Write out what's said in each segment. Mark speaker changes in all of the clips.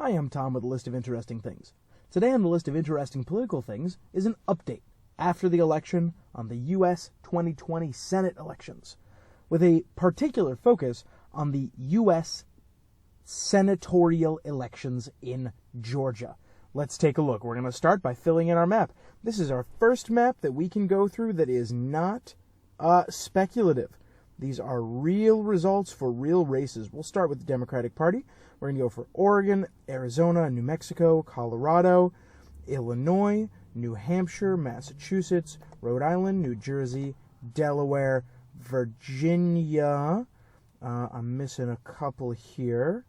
Speaker 1: Hi, I'm Tom with a list of interesting things. Today on the list of interesting political things is an update after the election on the U.S. 2020 Senate elections, with a particular focus on the U.S. senatorial elections in Georgia. Let's take a look. We're going to start by filling in our map. This is our first map that we can go through that is not speculative. These are real results for real races. We'll start with the Democratic Party. We're going to go for Oregon, Arizona, New Mexico, Colorado, Illinois, New Hampshire, Massachusetts, Rhode Island, New Jersey, Delaware, Virginia. I'm missing a couple here.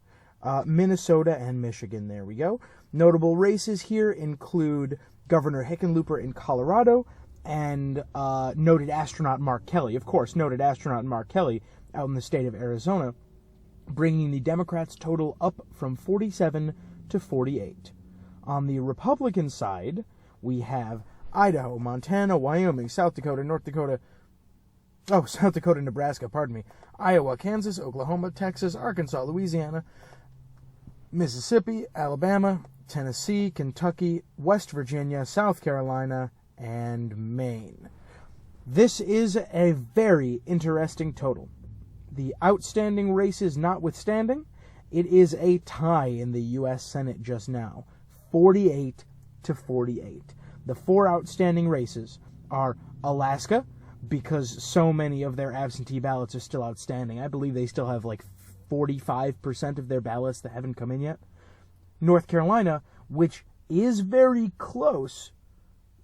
Speaker 1: Minnesota and Michigan. There we go. Notable races here include Governor Hickenlooper in Colorado and noted astronaut Mark Kelly. Of course, noted astronaut Mark Kelly out in the state of Arizona, bringing the Democrats' total up from 47 to 48. On the Republican side, we have Idaho, Montana, Wyoming, South Dakota, Nebraska, Iowa, Kansas, Oklahoma, Texas, Arkansas, Louisiana, Mississippi, Alabama, Tennessee, Kentucky, West Virginia, South Carolina, and Maine. This is a very interesting total. The outstanding races notwithstanding, it is a tie in the U.S. Senate just now, 48 to 48. The four outstanding races are Alaska, because so many of their absentee ballots are still outstanding. I believe they still have like 45% of their ballots that haven't come in yet. North Carolina, which is very close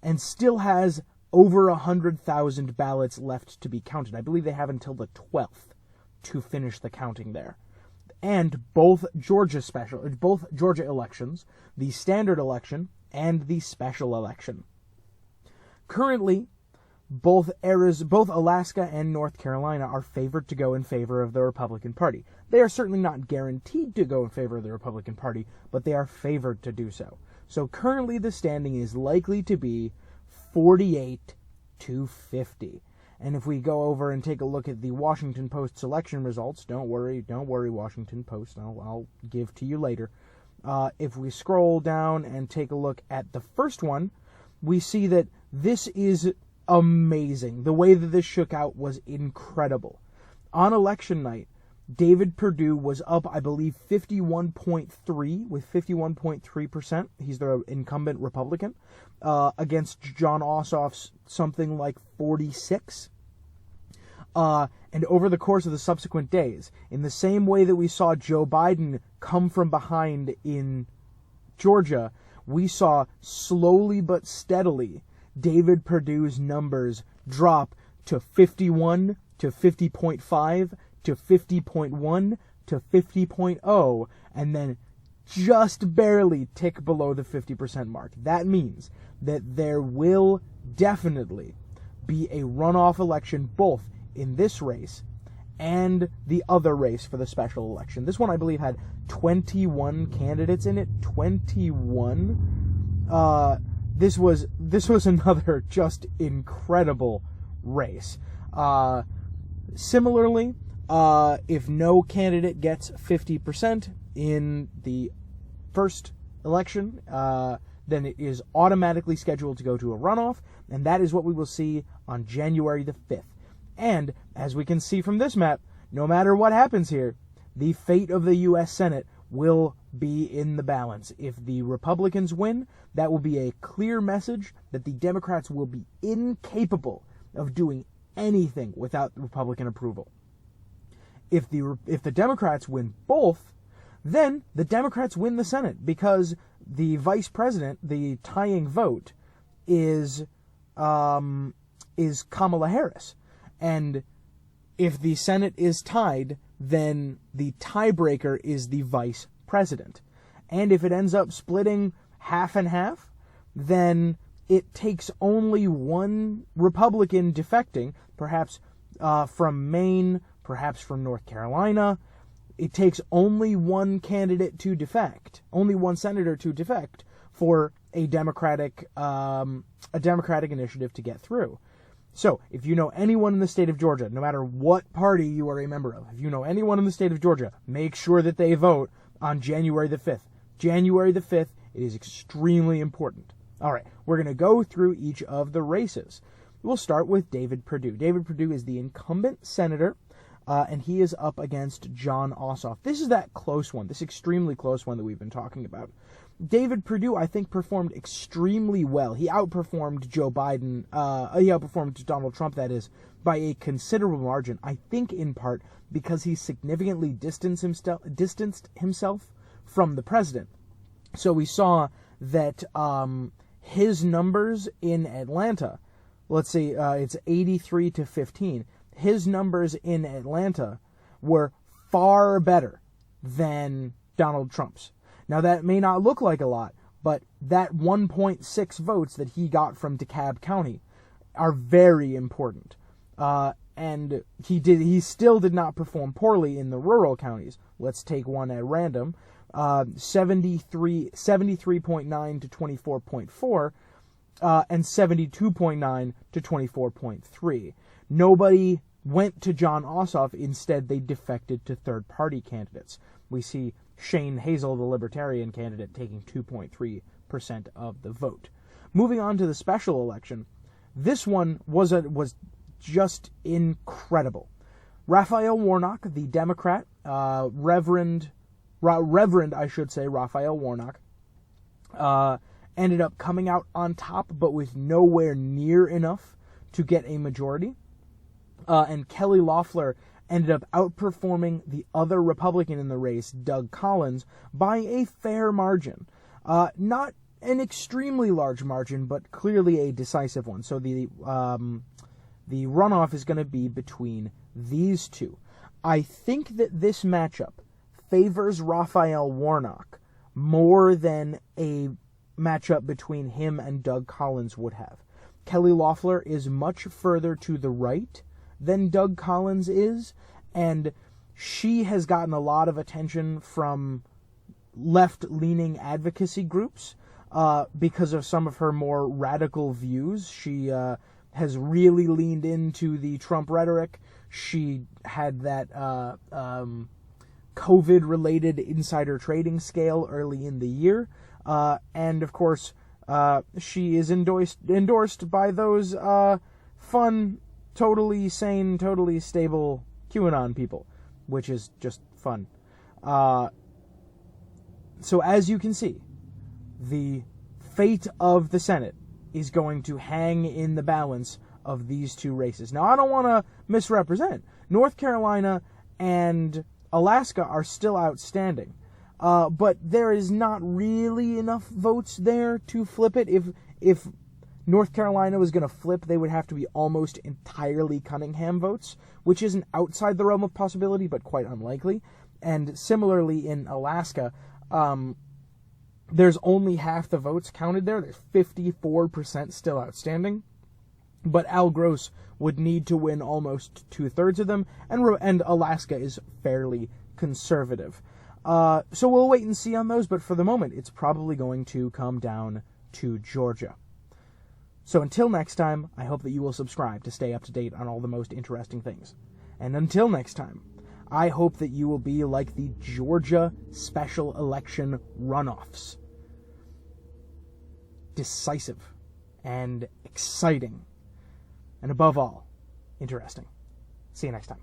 Speaker 1: and still has over 100,000 ballots left to be counted. I believe they have until the 12th to finish the counting there. And both Georgia elections, the standard election and the special election. Currently, both Alaska and North Carolina are favored to go in favor of the Republican Party. They are certainly not guaranteed to go in favor of the Republican Party, but they are favored to do so. So currently the standing is likely to be 48 to 50. And if we go over and take a look at the Washington Post's election results, don't worry, Washington Post, I'll give to you later. If we scroll down and take a look at the first one, we see that this is amazing. The way that this shook out was incredible. On election night, David Perdue was up, I believe, 51.3 with 51.3%. He's the incumbent Republican against Jon Ossoff's something like 46. And over the course of the subsequent days, in the same way that we saw Joe Biden come from behind in Georgia, we saw slowly but steadily David Perdue's numbers drop to 51 to 50.5 to 50.1 to 50.0 and then just barely tick below the 50% mark. That means that there will definitely be a runoff election both in this race and the other race for the special election. This one, I believe, had 21 candidates in it. 21. This was another just incredible race. Similarly, if no candidate gets 50% in the first election, then it is automatically scheduled to go to a runoff, and that is what we will see on January the 5th. And, as we can see from this map, no matter what happens here, the fate of the U.S. Senate will be in the balance. If the Republicans win, that will be a clear message that the Democrats will be incapable of doing anything without Republican approval. If the Democrats win both, then the Democrats win the Senate because the vice president, the tying vote, is Kamala Harris. And if the Senate is tied, then the tiebreaker is the vice president. And if it ends up splitting half and half, then it takes only one Republican defecting, perhaps from Maine, perhaps from North Carolina. It takes only one candidate to defect, only one senator to defect for a Democratic initiative to get through. So, if you know anyone in the state of Georgia, no matter what party you are a member of, if you know anyone in the state of Georgia, make sure that they vote on January the 5th January the 5th. It is extremely important. All right, we're going to go through each of the races. We'll start with David Perdue. David Perdue is the incumbent senator, and he is up against Jon Ossoff. This is that close one, this extremely close one that we've been talking about. David Perdue, I think, performed extremely well. He outperformed Joe Biden, he outperformed Donald Trump, that is, by a considerable margin. I think in part because he significantly distanced himself from the president. So we saw that his numbers in Atlanta, let's say it's 83 to 15, his numbers in Atlanta were far better than Donald Trump's. Now, that may not look like a lot, but that 1.6 votes that he got from DeKalb County are very important. And he still did not perform poorly in the rural counties. Let's take one at random. 73.9 to 24.4, and 72.9 to 24.3. Nobody went to Jon Ossoff. Instead, they defected to third-party candidates. We see Shane Hazel, the Libertarian candidate, taking 2.3% of the vote. Moving on to the special election, this one was just incredible. Raphael Warnock, the Democrat, Reverend, I should say, Raphael Warnock, ended up coming out on top, but with nowhere near enough to get a majority. And Kelly Loeffler ended up outperforming the other Republican in the race, Doug Collins, by a fair margin. Not an extremely large margin, but clearly a decisive one. So the runoff is going to be between these two. I think that this matchup favors Raphael Warnock more than a matchup between him and Doug Collins would have. Kelly Loeffler is much further to the right than Doug Collins is, and she has gotten a lot of attention from left-leaning advocacy groups because of some of her more radical views. She has really leaned into the Trump rhetoric. She had that COVID-related insider trading scale early in the year, and of course, she is endorsed by those fun, totally sane, totally stable QAnon people, which is just fun. So as you can see, the fate of the Senate is going to hang in the balance of these two races. Now, I don't want to misrepresent. North Carolina and Alaska are still outstanding. But there is not really enough votes there to flip it. If North Carolina was going to flip, they would have to be almost entirely Cunningham votes, which isn't outside the realm of possibility, but quite unlikely. And similarly in Alaska, there's only half the votes counted there. There's 54% still outstanding. But Al Gross would need to win almost 2/3 of them, and Alaska is fairly conservative. So we'll wait and see on those, but for the moment, it's probably going to come down to Georgia. So until next time, I hope that you will subscribe to stay up to date on all the most interesting things. And until next time, I hope that you will be like the Georgia special election runoffs. Decisive and exciting. And above all, interesting. See you next time.